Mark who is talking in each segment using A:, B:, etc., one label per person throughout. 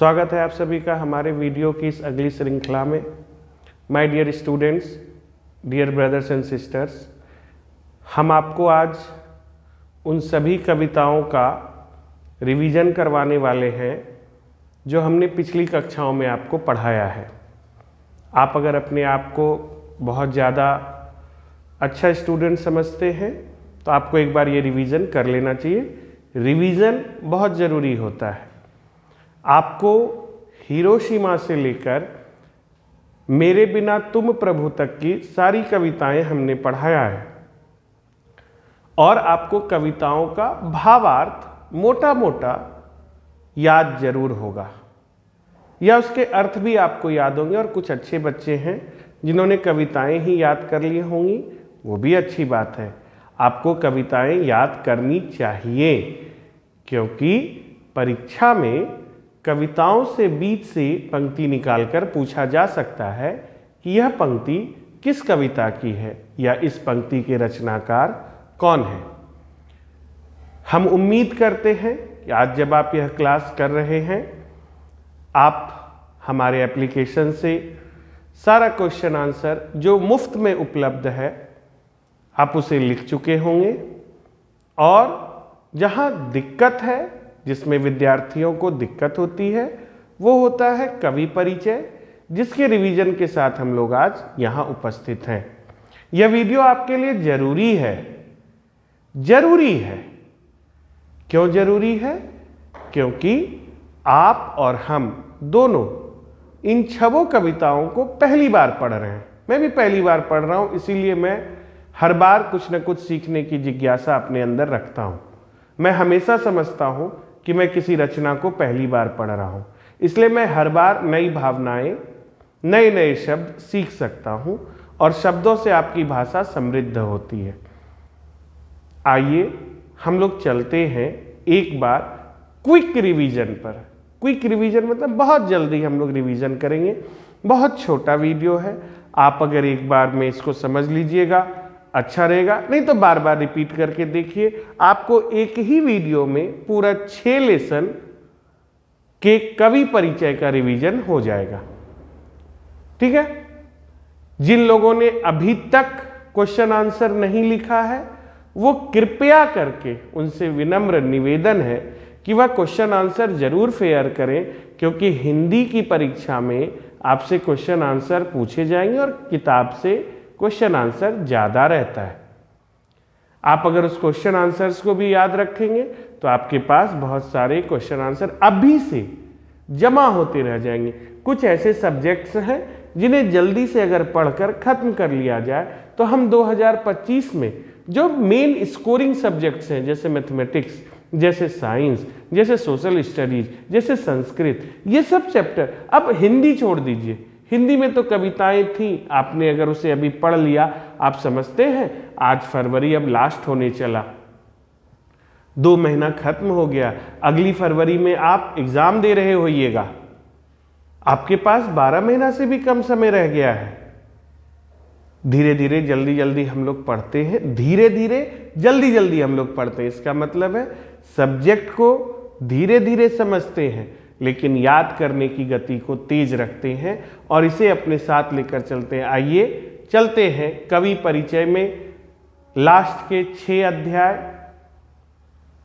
A: स्वागत है आप सभी का हमारे वीडियो की इस अगली श्रृंखला में। My dear students, dear brothers and sisters, हम आपको आज उन सभी कविताओं का रिवीजन करवाने वाले हैं जो हमने पिछली कक्षाओं में आपको पढ़ाया है। आप अगर अपने आप को बहुत ज़्यादा अच्छा स्टूडेंट समझते हैं तो आपको एक बार ये रिवीजन कर लेना चाहिए। रिवीजन बहुत ज़रूरी होता है। आपको हिरोशिमा से लेकर मेरे बिना तुम प्रभु तक की सारी कविताएं हमने पढ़ाया है और आपको कविताओं का भावार्थ मोटा मोटा याद जरूर होगा या उसके अर्थ भी आपको याद होंगे। और कुछ अच्छे बच्चे हैं जिन्होंने कविताएं ही याद कर ली होंगी, वो भी अच्छी बात है। आपको कविताएं याद करनी चाहिए क्योंकि परीक्षा में कविताओं से बीच से पंक्ति निकालकर पूछा जा सकता है कि यह पंक्ति किस कविता की है या इस पंक्ति के रचनाकार कौन है। हम उम्मीद करते हैं कि आज जब आप यह क्लास कर रहे हैं आप हमारे एप्लीकेशन से सारा क्वेश्चन आंसर जो मुफ्त में उपलब्ध है आप उसे लिख चुके होंगे। और जहां दिक्कत है, जिसमें विद्यार्थियों को दिक्कत होती है, वो होता है कवि परिचय, जिसके रिवीजन के साथ हम लोग आज यहाँ उपस्थित हैं। यह वीडियो आपके लिए जरूरी है। जरूरी है क्यों जरूरी है? क्योंकि आप और हम दोनों इन 6 कविताओं को पहली बार पढ़ रहे हैं। मैं भी पहली बार पढ़ रहा हूँ, इसीलिए मैं हर बार कुछ न कुछ सीखने की जिज्ञासा अपने अंदर रखता हूँ। मैं हमेशा समझता हूँ कि मैं किसी रचना को पहली बार पढ़ रहा हूँ, इसलिए मैं हर बार नई भावनाएं, नए नए शब्द सीख सकता हूँ और शब्दों से आपकी भाषा समृद्ध होती है। आइए हम लोग चलते हैं एक बार क्विक रिवीजन पर। क्विक रिवीजन मतलब बहुत जल्दी हम लोग रिवीजन करेंगे। बहुत छोटा वीडियो है, आप अगर एक बार में इसको समझ लीजिएगा अच्छा रहेगा, नहीं तो बार बार रिपीट करके देखिए। आपको एक ही वीडियो में पूरा 6 लेसन के कवि परिचय का रिवीजन हो जाएगा। ठीक है? जिन लोगों ने अभी तक क्वेश्चन आंसर नहीं लिखा है वो कृपया करके, उनसे विनम्र निवेदन है कि वह क्वेश्चन आंसर जरूर फेयर करें, क्योंकि हिंदी की परीक्षा में आपसे क्वेश्चन आंसर पूछे जाएंगे और किताब से क्वेश्चन आंसर ज़्यादा रहता है। आप अगर उस क्वेश्चन आंसर्स को भी याद रखेंगे तो आपके पास बहुत सारे क्वेश्चन आंसर अभी से जमा होते रह जाएंगे। कुछ ऐसे सब्जेक्ट्स हैं जिन्हें जल्दी से अगर पढ़कर ख़त्म कर लिया जाए तो हम 2025 में जो मेन स्कोरिंग सब्जेक्ट्स हैं, जैसे मैथमेटिक्स, जैसे साइंस, जैसे सोशल स्टडीज, जैसे संस्कृत, ये सब चैप्टर, अब हिंदी छोड़ दीजिए, हिंदी में तो कविताएं थी, आपने अगर उसे अभी पढ़ लिया, आप समझते हैं आज फरवरी अब लास्ट होने चला, 2 महीना खत्म हो गया, अगली फरवरी में आप एग्जाम दे रहे होइएगा, आपके पास 12 महीना से भी कम समय रह गया है। धीरे धीरे जल्दी जल्दी हम लोग पढ़ते हैं, धीरे धीरे जल्दी जल्दी हम लोग पढ़ते हैं। इसका मतलब है सब्जेक्ट को धीरे धीरे समझते हैं लेकिन याद करने की गति को तेज रखते हैं और इसे अपने साथ लेकर चलते हैं। आइए चलते हैं कवि परिचय में लास्ट के 6 अध्याय,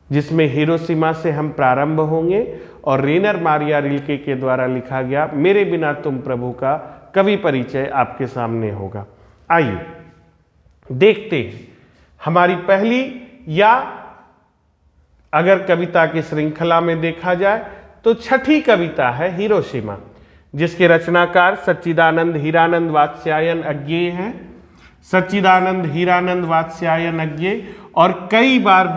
A: जिसमें हिरोशिमा से हम प्रारंभ होंगे और रेनर मारिया रिल्के के द्वारा लिखा गया मेरे बिना तुम प्रभु का कवि परिचय आपके सामने होगा। आइए देखते हैं हमारी पहली, या अगर कविता की श्रृंखला में देखा जाए तो 6ठी कविता है हिरोशिमा, जिसके रचनाकार सच्चिदानंद हीरानंद वात्स्यायन अज्ञेय हैं। सच्चिदानंद हीरानंद वात्स्यायन अज्ञेय, और कई बार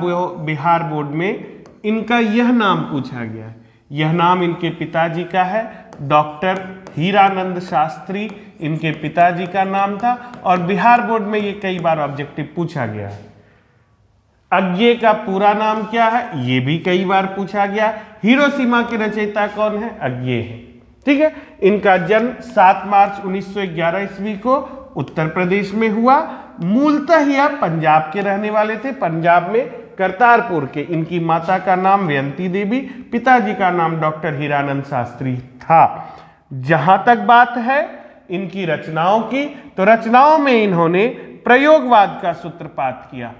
A: बिहार बोर्ड में इनका यह नाम पूछा गया है। यह नाम इनके पिताजी का है, डॉक्टर हीरानंद शास्त्री इनके पिताजी का नाम था और बिहार बोर्ड में ये कई बार ऑब्जेक्टिव पूछा गया है। अज्ञेय का पूरा नाम क्या है, ये भी कई बार पूछा गया। हिरोशिमा के रचयिता कौन है? अज्ञेय है। ठीक है? इनका जन्म 7 मार्च 1911 ईस्वी को उत्तर प्रदेश में हुआ। मूलतः यह पंजाब के रहने वाले थे। पंजाब में करतारपुर के। इनकी माता का नाम व्यंती देवी, पिताजी का नाम डॉक्टर हीरानंद शास्त्री था। जहां तक बात है इनकी रचनाओं की, तो रचनाओं में इन्होंने प्रयोगवाद का सूत्रपात किया।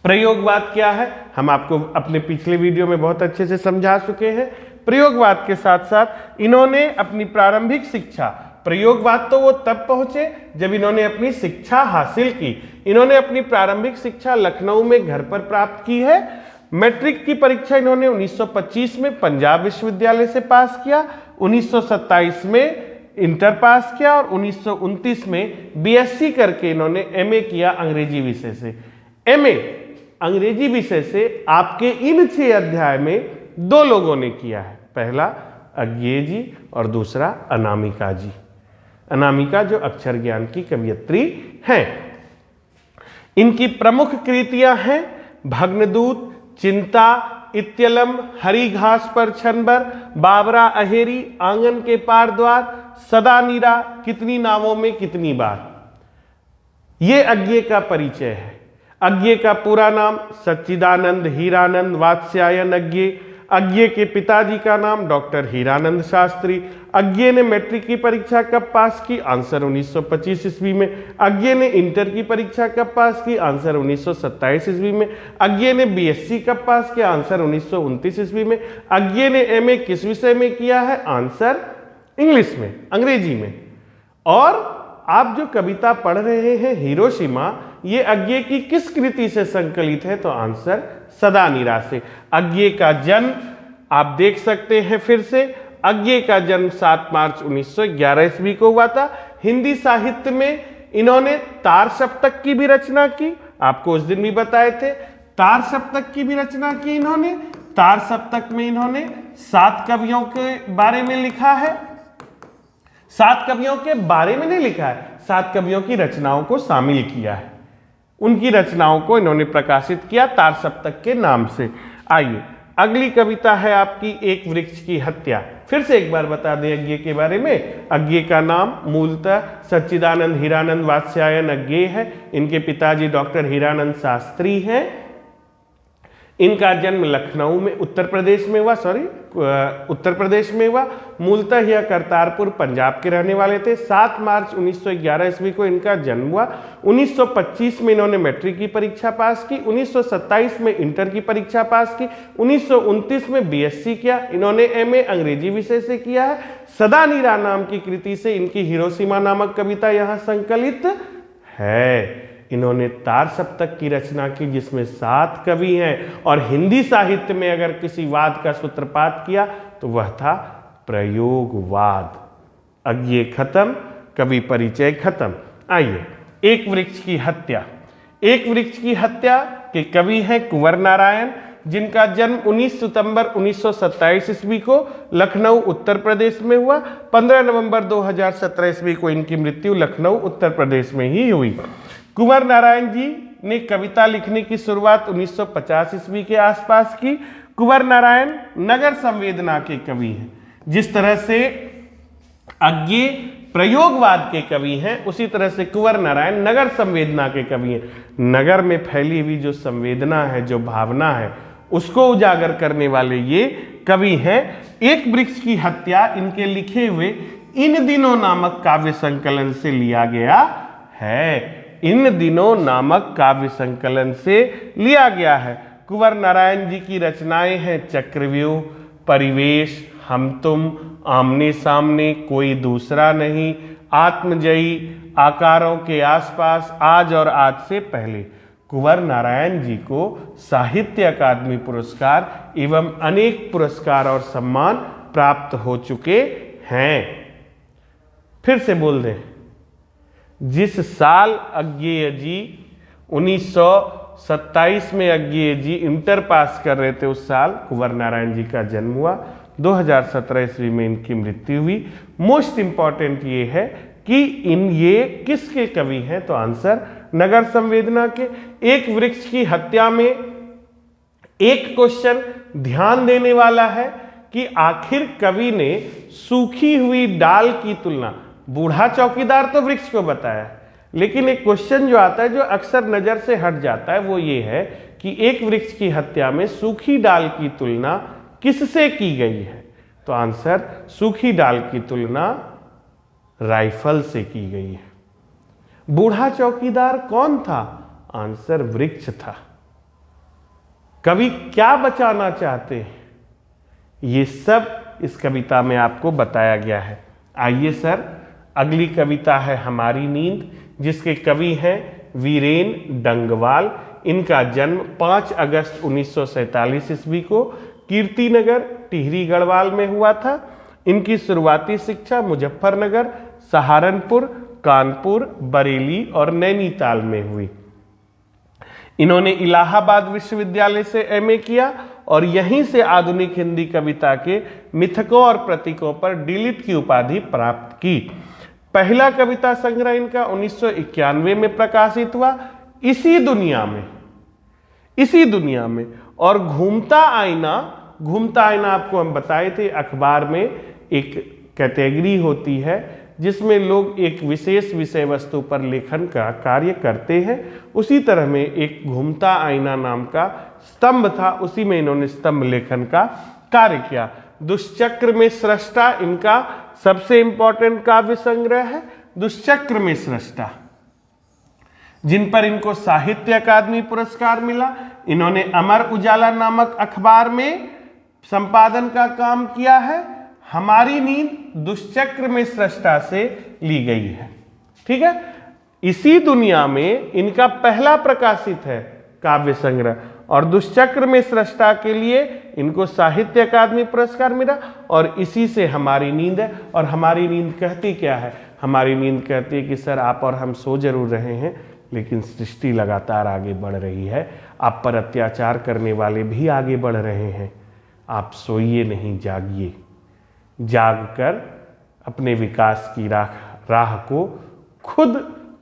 A: प्रयोगवाद क्या है हम आपको अपने पिछले वीडियो में बहुत अच्छे से समझा चुके हैं। प्रयोगवाद के साथ साथ इन्होंने अपनी प्रारंभिक शिक्षा, प्रयोगवाद तो वो तब पहुंचे जब इन्होंने अपनी शिक्षा हासिल की। इन्होंने अपनी प्रारंभिक शिक्षा लखनऊ में घर पर प्राप्त की है। मैट्रिक की परीक्षा इन्होंने 1925 में पंजाब विश्वविद्यालय से पास किया, 1927 में इंटर पास किया और 1929 में बीएससी करके इन्होंने एमए किया अंग्रेजी विषय से। एमए अंग्रेजी विषय से आपके इन 6 अध्याय में 2 लोगों ने किया है, पहला अज्ञेय जी और दूसरा अनामिका जी। अनामिका जो अक्षर ज्ञान की कवयित्री हैं। इनकी प्रमुख कृतियां हैं भग्नदूत, चिंता, इत्यलम, हरी घास पर छनबर, बाबरा अहेरी, आंगन के पार द्वार, सदा नीरा, कितनी नावों में कितनी बार। ये अज्ञेय का परिचय है। अज्ञेय का पूरा नाम सच्चिदानंद हीरानंद वात्स्यायन अज्ञेय। अज्ञेय के पिताजी का नाम डॉक्टर हीरानंद शास्त्री। अज्ञेय ने मैट्रिक की परीक्षा कब पास की? आंसर 1925 ईस्वी में। अज्ञेय ने इंटर की परीक्षा कब पास की? आंसर 1927 ईस्वी में। अज्ञेय ने बीएससी कब पास किया? आंसर 1929 ईस्वी में। अज्ञेय ने एमए किस विषय में किया है? आंसर इंग्लिश में, अंग्रेजी में। और आप जो कविता पढ़ रहे हैं हिरोशिमा, ये अज्ञेय की किस कृति से संकलित है? तो आंसर सदा नीरा से। अज्ञेय का जन्म आप देख सकते हैं फिर से। अज्ञेय का जन्म 7 मार्च 1911 ईस्वी को हुआ था। हिंदी साहित्य में इन्होंने तार सप्तक की भी रचना की, आपको उस दिन भी बताए थे। तार सप्तक की भी रचना की इन्होंने। तार सप्तक में इन्होंने 7 कवियों के बारे में लिखा है। 7 कवियों के बारे में नहीं लिखा है, 7 कवियों की रचनाओं को शामिल किया है। उनकी रचनाओं को इन्होंने प्रकाशित किया तार सप्तक के नाम से। आइए अगली कविता है आपकी एक वृक्ष की हत्या। फिर से एक बार बता दें अज्ञेय के बारे में। अज्ञेय का नाम मूलतः सच्चिदानंद हीरानंद वात्स्यायन अज्ञेय है। इनके पिताजी डॉक्टर हीरानंद शास्त्री हैं। इनका जन्म लखनऊ में उत्तर प्रदेश में हुआ। मूलतः यह करतारपुर पंजाब के रहने वाले थे। 7 मार्च 1911 ईस्वी को इनका जन्म हुआ। 1925 में इन्होंने मैट्रिक की परीक्षा पास की, 1927 में इंटर की परीक्षा पास की, 1929 में बीएससी किया। इन्होंने एमए अंग्रेजी विषय से किया है। सदा नीरा नाम की कृति से इनकी हिरोशिमा नामक कविता यहाँ संकलित है। इन्होंने तार सप्तक की रचना की जिसमें 7 कवि हैं, और हिंदी साहित्य में अगर किसी वाद का सूत्रपात किया तो वह था प्रयोगवाद। अज्ञेय खत्म, कवि परिचय खत्म। आइए एक वृक्ष की हत्या। एक वृक्ष की हत्या के कवि हैं कुंवर नारायण, जिनका जन्म 19 सितंबर 1927 ईस्वी को लखनऊ उत्तर प्रदेश में हुआ। 15 नवंबर 2017 ईस्वी को इनकी मृत्यु लखनऊ उत्तर प्रदेश में ही हुई। कुंवर नारायण जी ने कविता लिखने की शुरुआत 1950 ईस्वी के आसपास की। कुंवर नारायण नगर संवेदना के कवि हैं। जिस तरह से अज्ञेय प्रयोगवाद के कवि हैं, उसी तरह से कुंवर नारायण नगर संवेदना के कवि हैं। नगर में फैली हुई जो संवेदना है, जो भावना है, उसको उजागर करने वाले ये कवि हैं। एक वृक्ष की हत्या इनके लिखे हुए इन दिनों नामक काव्य संकलन से लिया गया है। इन दिनों नामक काव्य संकलन से लिया गया है। कुंवर नारायण जी की रचनाएं हैं चक्रव्यूह, परिवेश, हम तुम, आमने सामने, कोई दूसरा नहीं, आत्मजयी, आकारों के आसपास, आज और आज से पहले। कुंवर नारायण जी को साहित्य अकादमी पुरस्कार एवं अनेक पुरस्कार और सम्मान प्राप्त हो चुके हैं। फिर से बोल दें, जिस साल अज्ञेय जी 1927 में अज्ञेय जी इंटर पास कर रहे थे, उस साल कुंवर नारायण जी का जन्म हुआ। 2017 ईस्वी में इनकी मृत्यु हुई। मोस्ट इंपॉर्टेंट ये है कि ये किसके कवि हैं? तो आंसर नगर संवेदना के। एक वृक्ष की हत्या में एक क्वेश्चन ध्यान देने वाला है कि आखिर कवि ने सूखी हुई डाल की तुलना, बूढ़ा चौकीदार तो वृक्ष को बताया, लेकिन एक क्वेश्चन जो आता है जो अक्सर नजर से हट जाता है वो ये है कि एक वृक्ष की हत्या में सूखी डाल की तुलना किससे की गई है? तो आंसर, सूखी डाल की तुलना राइफल से की गई है। बूढ़ा चौकीदार कौन था? आंसर, वृक्ष था। कवि क्या बचाना चाहते हैं? ये सब इस कविता में आपको बताया गया है। आइए सर, अगली कविता है हमारी नींद, जिसके कवि हैं वीरेन डंगवाल। इनका जन्म 5 अगस्त 1947 ईस्वी को कीर्तिनगर टिहरी गढ़वाल में हुआ था। इनकी शुरुआती शिक्षा मुजफ्फरनगर, सहारनपुर, कानपुर, बरेली और नैनीताल में हुई। इन्होंने इलाहाबाद विश्वविद्यालय से एमए किया और यहीं से आधुनिक हिंदी कविता के मिथकों और प्रतीकों पर डीलिट की उपाधि प्राप्त की। पहला कविता संग्रह इनका 1991 में प्रकाशित हुआ, इसी दुनिया में। और घूमता आईना आपको हम बताए थे, अखबार में एक कैटेगरी होती है जिसमें लोग एक विशेष विषय वस्तु पर लेखन का कार्य करते हैं। उसी तरह में एक घूमता आईना नाम का स्तंभ था, उसी में इन्होंने स्तंभ लेखन का कार्य किया। दुष्चक्र में सृष्टा इनका सबसे इंपॉर्टेंट काव्य संग्रह है। दुष्चक्र में सृष्टा, जिन पर इनको साहित्य अकादमी पुरस्कार मिला। इन्होंने अमर उजाला नामक अखबार में संपादन का काम किया है। हमारी नींद दुष्चक्र में सृष्टा से ली गई है। ठीक है, इसी दुनिया में इनका पहला प्रकाशित है काव्य संग्रह, और दुष्चक्र में सृष्टा के लिए इनको साहित्य अकादमी पुरस्कार मिला, और इसी से हमारी नींद है। और हमारी नींद कहती क्या है? हमारी नींद कहती है कि सर आप और हम सो जरूर रहे हैं, लेकिन सृष्टि लगातार आगे बढ़ रही है। आप पर अत्याचार करने वाले भी आगे बढ़ रहे हैं। आप सोइए नहीं, जागिए। जागकर अपने विकास की राह को खुद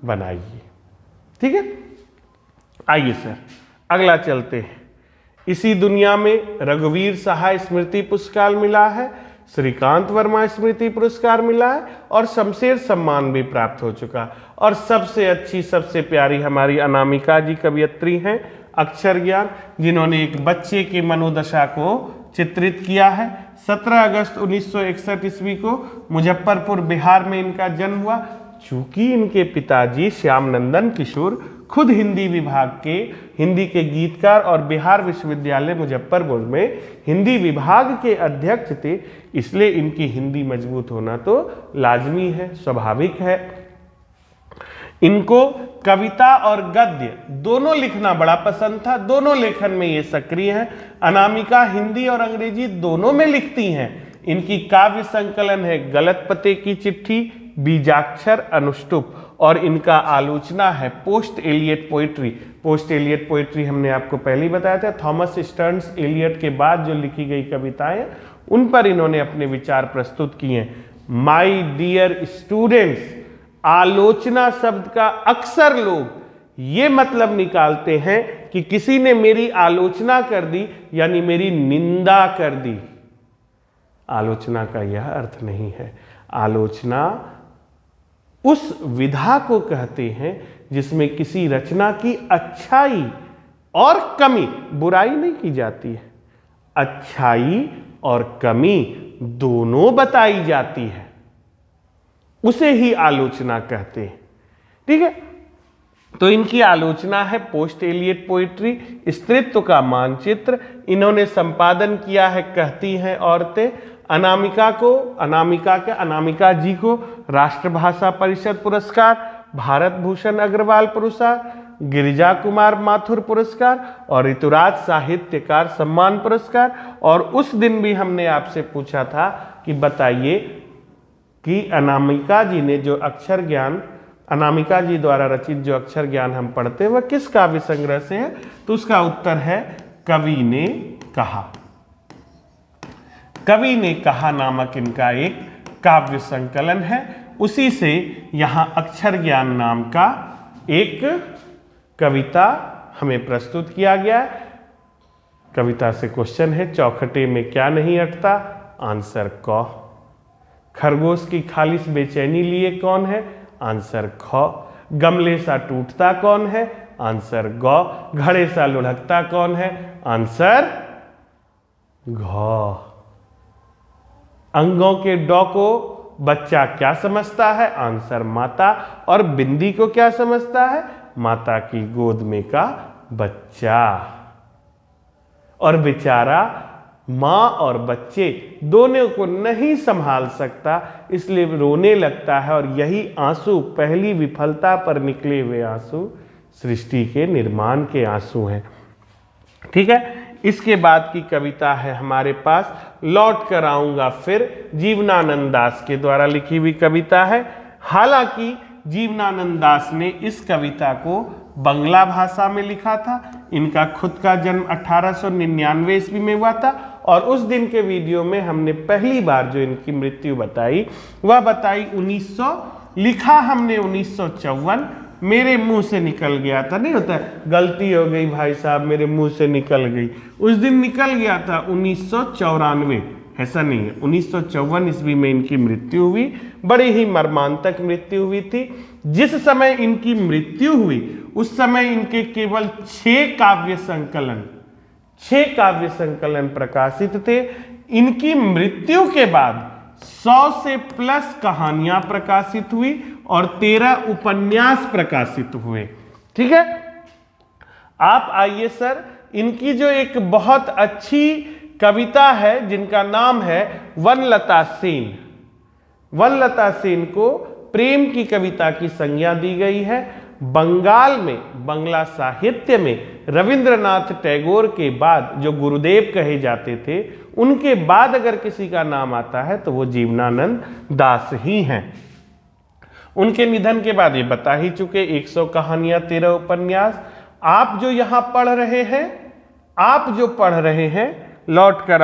A: बनाइए। ठीक है, आइए सर अगला चलते हैं। इसी दुनिया में रघुवीर सहाय स्मृति पुरस्कार मिला है, श्रीकांत वर्मा स्मृति पुरस्कार मिला है, और शमशेर सम्मान भी प्राप्त हो चुका। और सबसे अच्छी, सबसे प्यारी हमारी अनामिका जी कवयित्री हैं, अक्षर ज्ञान, जिन्होंने एक बच्चे की मनोदशा को चित्रित किया है। 17 अगस्त 1961 ईस्वी को मुजफ्फरपुर बिहार में इनका जन्म हुआ। चूंकि इनके पिताजी श्याम नंदन किशोर खुद हिंदी के गीतकार और बिहार विश्वविद्यालय मुजफ्फरपुर में हिंदी विभाग के अध्यक्ष थे, इसलिए इनकी हिंदी मजबूत होना तो लाजमी है, स्वाभाविक है। इनको कविता और गद्य दोनों लिखना बड़ा पसंद था, दोनों लेखन में ये सक्रिय हैं। अनामिका हिंदी और अंग्रेजी दोनों में लिखती हैं। इनकी काव्य संकलन है गलत पते की चिट्ठी, बीजाक्षर, अनुष्टुप, और इनका आलोचना है post Eliot poetry. Post Eliot poetry हमने आपको पहले ही बताया था, थॉमस स्टर्न्स एलियट के बाद जो लिखी गई कविताएं उन पर इन्होंने अपने विचार प्रस्तुत किए हैं। माय डियर स्टूडेंट्स, आलोचना शब्द का अक्सर लोग ये मतलब निकालते हैं कि किसी ने मेरी आलोचना कर दी यानी मेरी निंदा कर दी। आलोचना का यह अर्थ नहीं है। आलोचना उस विधा को कहते हैं जिसमें किसी रचना की अच्छाई और कमी, बुराई नहीं की जाती है, अच्छाई और कमी दोनों बताई जाती है, उसे ही आलोचना कहते हैं। ठीक है, तो इनकी आलोचना है पोस्ट एलियट पोइट्री, स्त्रीत्व का मानचित्र। इन्होंने संपादन किया है कहती हैं औरतें। अनामिका जी को राष्ट्रभाषा परिषद पुरस्कार, भारत भूषण अग्रवाल पुरस्कार, गिरिजा कुमार माथुर पुरस्कार और ऋतुराज साहित्यकार सम्मान पुरस्कार। और उस दिन भी हमने आपसे पूछा था कि बताइए कि अनामिका जी ने जो अक्षर ज्ञान, अनामिका जी द्वारा रचित जो अक्षर ज्ञान हम पढ़ते हैं वह किस काव्य संग्रह से है? तो उसका उत्तर है कवि ने कहा। कवि ने कहा नामक इनका एक काव्य संकलन है। उसी से यहां अक्षर ज्ञान नाम का एक कविता हमें प्रस्तुत किया गया है। कविता से क्वेश्चन है, चौखटे में क्या नहीं अटता? आंसर क। खरगोश की खालिश बेचैनी लिए कौन है? आंसर ख। गमले सा टूटता कौन है? आंसर गौ। घड़े सा लुढ़कता कौन है? आंसर घौ। अंगों के डॉ को बच्चा क्या समझता है? आंसर माता। और बिंदी को क्या समझता है? माता की गोद में का बच्चा। और बेचारा माँ और बच्चे दोनों को नहीं संभाल सकता, इसलिए रोने लगता है। और यही आंसू, पहली विफलता पर निकले हुए आंसू, सृष्टि के निर्माण के आंसू हैं। ठीक है। इसके बाद की कविता है हमारे पास लौट कर आऊंगा फिर, जीवनानंद दास के द्वारा लिखी हुई कविता है। हालांकि जीवनानंद दास ने इस कविता को बंगला भाषा में लिखा था। इनका खुद का जन्म 1899 ईस्वी में हुआ था। और उस दिन के वीडियो में हमने पहली बार जो इनकी मृत्यु बताई वह बताई 1900, लिखा हमने 1954। मेरे मुंह से निकल गया था, नहीं होता गलती हो गई भाई साहब, मेरे मुंह से निकल गई, उस दिन निकल गया था 1994। ऐसा नहीं है, 1954 ईस्वी में इनकी मृत्यु हुई। बड़ी ही मर्मांतक मृत्यु हुई थी। जिस समय इनकी मृत्यु हुई उस समय इनके केवल 6 काव्य संकलन प्रकाशित थे। इनकी मृत्यु के बाद 100 से प्लस कहानियां प्रकाशित हुई और 13 उपन्यास प्रकाशित हुए। ठीक है। आप आइए सर, इनकी जो एक बहुत अच्छी कविता है जिनका नाम है वनलता सेन। वनलता सेन को प्रेम की कविता की संज्ञा दी गई है। बंगाल में, बंगला साहित्य में रविंद्रनाथ टैगोर के बाद जो गुरुदेव कहे जाते थे, उनके बाद अगर किसी का नाम आता है तो वो जीवनानंद दास ही हैं। उनके निधन के बाद ये बता ही चुके, 100 कहानियां, 13 उपन्यास। आप जो यहां पढ़ रहे हैं लौट कर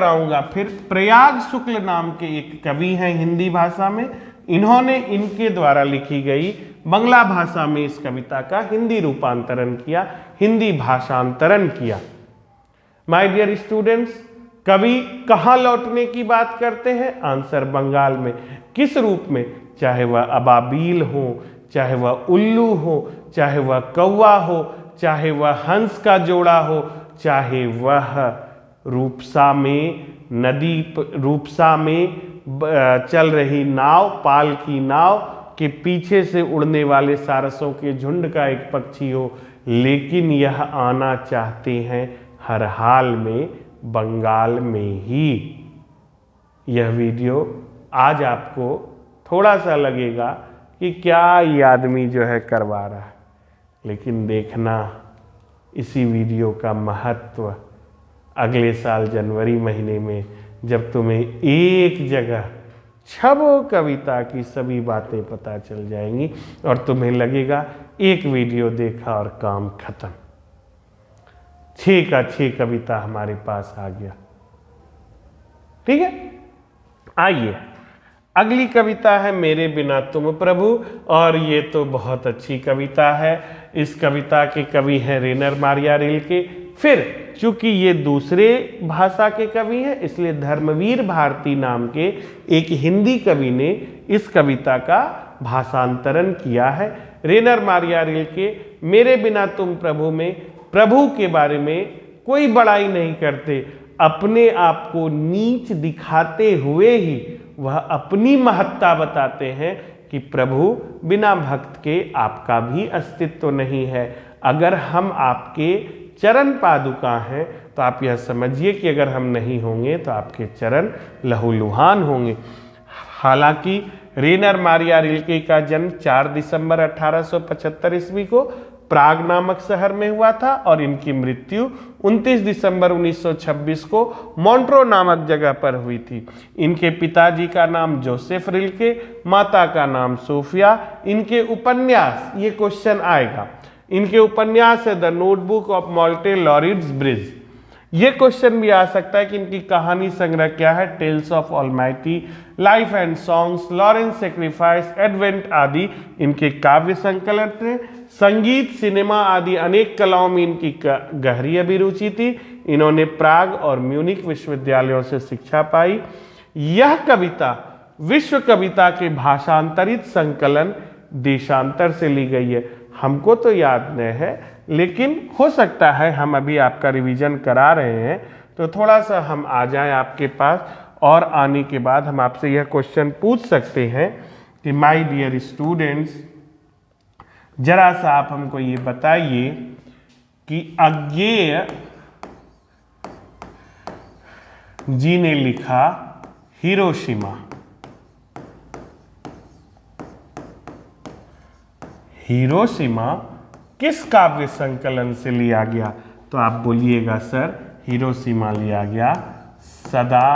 A: आऊंगा फिर, प्रयाग शुक्ल नाम के एक कवि हैं हिंदी भाषा में। इन्होंने इनके द्वारा लिखी गई बंगला भाषा में इस कविता का हिंदी रूपांतरण किया, हिंदी भाषांतरण किया। माय डियर स्टूडेंट्स, कवि कहाँ लौटने की बात करते हैं? आंसर बंगाल में। किस रूप में? चाहे वह अबाबील हो, चाहे वह उल्लू हो, चाहे वह कौवा हो, चाहे वह हंस का जोड़ा हो, चाहे वह रूपसा में चल रही नाव, पाल की नाव के पीछे से उड़ने वाले सारसों के झुंड का एक पक्षी हो, लेकिन यह आना चाहते हैं हर हाल में बंगाल में ही। यह वीडियो आज आपको थोड़ा सा लगेगा कि क्या ये आदमी जो है करवा रहा है, लेकिन देखना इसी वीडियो का महत्व अगले साल जनवरी महीने में, जब तुम्हें एक जगह छबो कविता की सभी बातें पता चल जाएंगी और तुम्हें लगेगा एक वीडियो देखा और काम खत्म। 6 का 6 कविता हमारे पास आ गया। ठीक है। आइए, अगली कविता है मेरे बिना तुम प्रभु, और ये तो बहुत अच्छी कविता है। इस कविता के कवि हैं रेनर मारिया रिल्के। फिर चूंकि ये दूसरे भाषा के कवि हैं, इसलिए धर्मवीर भारती नाम के एक हिंदी कवि ने इस कविता का भाषांतरण किया है। रेनर मारिया रिल्के मेरे बिना तुम प्रभु में प्रभु के बारे में कोई बड़ाई नहीं करते, अपने आप को नीच दिखाते हुए ही वह अपनी महत्ता बताते हैं कि प्रभु बिना भक्त के आपका भी अस्तित्व नहीं है। अगर हम आपके चरण पादुका हैं तो आप यह समझिए कि अगर हम नहीं होंगे तो आपके चरण लहूलुहान होंगे। हालांकि रेनर मारिया रिल्के का जन्म 4 दिसंबर 1875 ईस्वी को प्राग नामक शहर में हुआ था और इनकी मृत्यु 29 दिसंबर 1926 को मॉन्ट्रो नामक जगह पर हुई थी। इनके पिताजी का नाम जोसेफ रिल्के, माता का नाम सोफिया। इनके उपन्यास, ये क्वेश्चन आएगा, इनके उपन्यास है द नोटबुक ऑफ मॉल्टे लॉरिड्स ब्रिज। ये क्वेश्चन भी आ सकता है कि इनकी कहानी संग्रह क्या है, tales of almighty, life and songs, Lawrence sacrifice, advent आदि इनके काव्य संकलन थे। संगीत, सिनेमा आदि अनेक कलाओं में इनकी गहरी अभिरुचि थी। इन्होंने प्राग और म्यूनिक विश्वविद्यालयों से शिक्षा पाई। यह कविता विश्व कविता के भाषांतरित संकलन देशांतर से ली गई है। हमको तो याद नहीं है, लेकिन हो सकता है हम अभी आपका रिवीजन करा रहे हैं तो थोड़ा सा हम आ जाएं आपके पास, और आने के बाद हम आपसे यह क्वेश्चन पूछ सकते हैं कि माय डियर स्टूडेंट्स, जरा सा आप हमको ये बताइए कि अज्ञेय जी ने लिखा हिरोशिमा, हिरोशिमा किस काव्य संकलन से लिया गया? तो आप बोलिएगा सर हिरोशिमा लिया गया सदा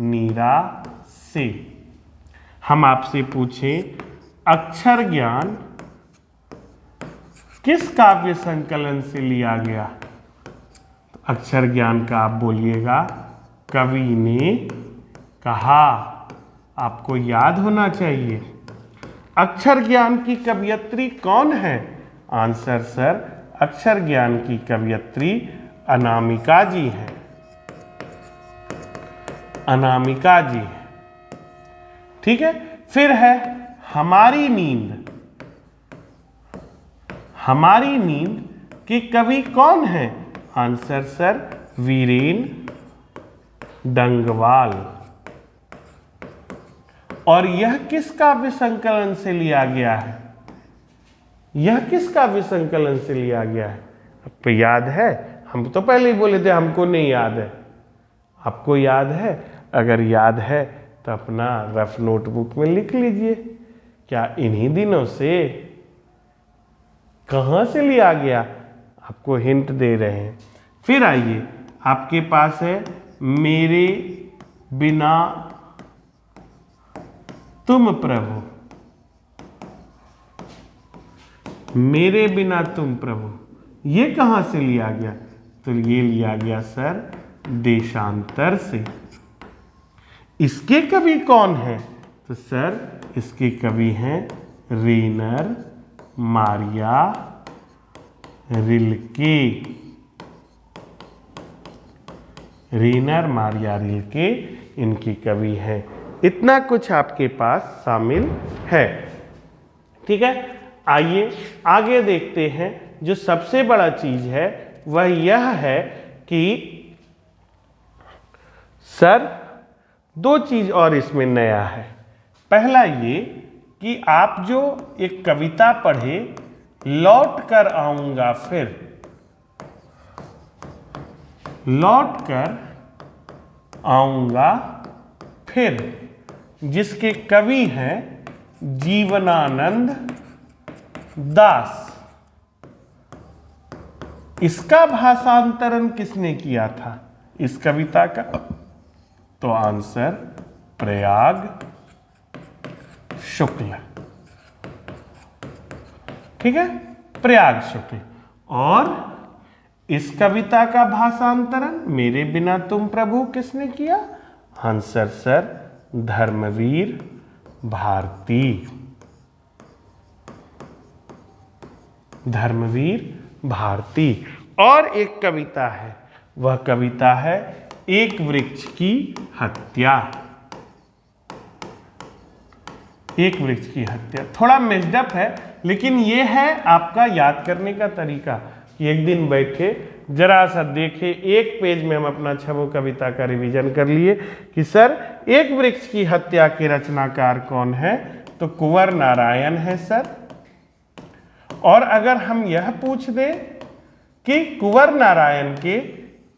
A: नीरा से। हम आपसे पूछें अक्षर ज्ञान किस काव्य संकलन से लिया गया? तो अक्षर ज्ञान का आप बोलिएगा कवि ने कहा। आपको याद होना चाहिए। अक्षर ज्ञान की कवयित्री कौन है? आंसर सर अक्षर ज्ञान की कवयित्री अनामिका जी हैं, अनामिका जी हैं। ठीक है, फिर है हमारी नींद, हमारी नींद के कवि कौन है? Answer sir Viren Dangwal. और यह किस काव्य संकलन से लिया गया है? यह किस काव्य संकलन से लिया गया है? आपको याद है? हम तो पहले ही बोले थे हमको नहीं याद है। आपको याद है? अगर याद है तो अपना रफ नोटबुक में लिख लीजिए। क्या इन्हीं दिनों से? कहां से लिया गया? आपको हिंट दे रहे हैं। फिर आइए, आपके पास है मेरे बिना तुम प्रभु, मेरे बिना तुम प्रभु, ये कहां से लिया गया? तो ये लिया गया सर देशांतर से। इसके कवि कौन है? तो सर इसके कवि हैं रेनर मारिया रिल्के। रेनर मारिया रिल्के इनकी कवि हैं। इतना कुछ आपके पास शामिल है। ठीक है, आइए आगे देखते हैं। जो सबसे बड़ा चीज है वह यह है कि सर दो चीज और इसमें नया है। पहला ये कि आप जो एक कविता पढ़े लौट कर आऊंगा फिर, लौट कर आऊंगा फिर, जिसके कवि हैं जीवनानंद दास। इसका भाषांतरण किसने किया था इस कविता का? तो आंसर प्रयाग शुक्ल। ठीक है, प्रयाग शुक्ल। और इस कविता का भाषांतरण मेरे बिना तुम प्रभु किसने किया? Answer sir Dharamvir Bharati. धर्मवीर भारती। और एक कविता है, वह कविता है एक वृक्ष की हत्या। एक वृक्ष की हत्या थोड़ा मिक्सडअप है, लेकिन यह है आपका याद करने का तरीका कि एक दिन बैठे जरा सा देखे, एक पेज में हम अपना छवो कविता का रिवीजन कर लिए कि सर एक वृक्ष की हत्या के रचनाकार कौन है? तो कुंवर नारायण है सर। और अगर हम यह पूछ दें कि कुंवर नारायण के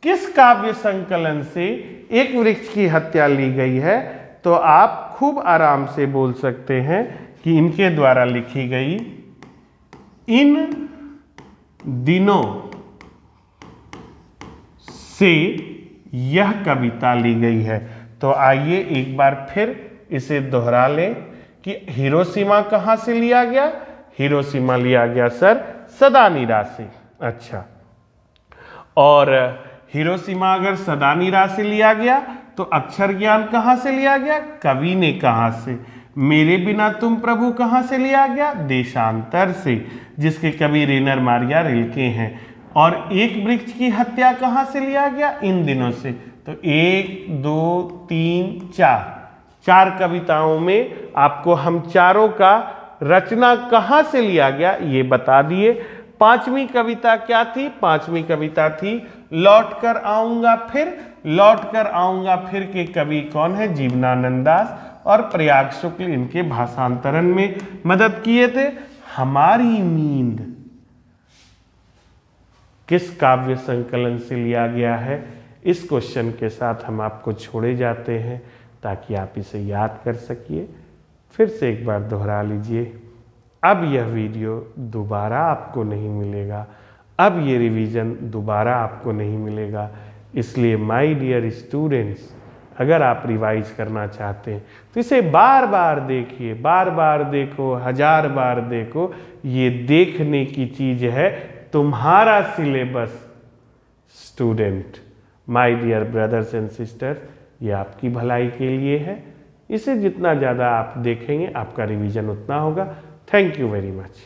A: किस काव्य संकलन से एक वृक्ष की हत्या ली गई है, तो आप खूब आराम से बोल सकते हैं कि इनके द्वारा लिखी गई इन दिनों से यह कविता ली गई है। तो आइए एक बार फिर इसे दोहरा लें कि हिरोशिमा कहां से लिया गया? हिरोशिमा लिया गया सर सदानीरा से। अच्छा, और हिरोशिमा अगर सदानीरा से लिया गया तो अक्षर ज्ञान कहां से लिया गया? कवि ने कहां से? मेरे बिना तुम प्रभु कहां से लिया गया? देशांतर से, जिसके कवि रेनर मारिया रिल्के हैं। और एक वृक्ष की हत्या कहां से लिया गया? इन दिनों से। तो 1 2 3 4 कविताओं में आपको हम चारों का रचना कहाँ से लिया गया ये बता दिए। पांचवी कविता क्या थी? पांचवी कविता थी लौट कर आऊंगा फिर। लौट कर आऊंगा फिर के कवि कौन है? जीवनानंद दास और प्रयाग शुक्ल इनके भाषांतरण में मदद किए थे। हमारी नींद किस काव्य संकलन से लिया गया है? इस क्वेश्चन के साथ हम आपको छोड़े जाते हैं ताकि आप इसे याद कर सकिए। फिर से एक बार दोहरा लीजिए। अब यह वीडियो दोबारा आपको नहीं मिलेगा, अब ये रिवीजन दोबारा आपको नहीं मिलेगा। इसलिए माय डियर स्टूडेंट्स, अगर आप रिवाइज करना चाहते हैं तो इसे बार बार देखिए, बार बार देखो, 1000 बार देखो। ये देखने की चीज़ है तुम्हारा syllabus. Student, my dear brothers and sisters, ये आपकी भलाई के लिए है। इसे जितना ज़्यादा आप देखेंगे आपका रिवीजन उतना होगा। Thank you very much.